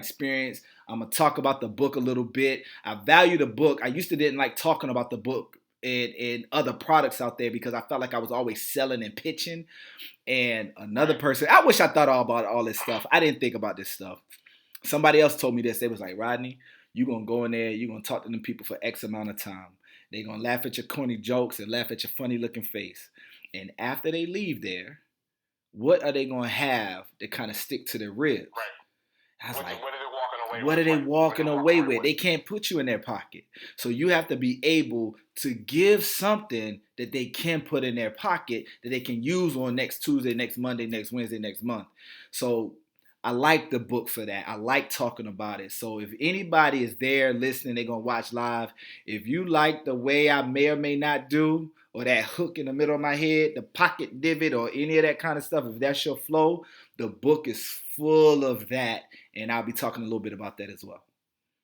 experience. I'm gonna talk about the book a little bit. I value the book. I used to didn't like talking about the book and other products out there because I felt like I was always selling and pitching. And another Right. person, I wish I thought all about all this stuff. I didn't think about this stuff. Somebody else told me this. They was like, Rodney, you gonna go in there, you gonna talk to them people for X amount of time. They gonna laugh at your corny jokes and laugh at your funny looking face. And after they leave there, what are they gonna have to kind of stick to their ribs? Right. I was like, What are they walking away what with? are they Right. What are walking they away walking away with? They with? can't put you in their pocket. So you have to be able to give something that they can put in their pocket that they can use on next Tuesday, next Monday, next Wednesday, next month. So I like the book for that. I like talking about it. So if anybody is there listening, they're going to watch live. If you like the way I may or may not do, or that hook in the middle of my head, the pocket divot, or any of that kind of stuff, if that's your flow, the book is full of that. And I'll be talking a little bit about that as well.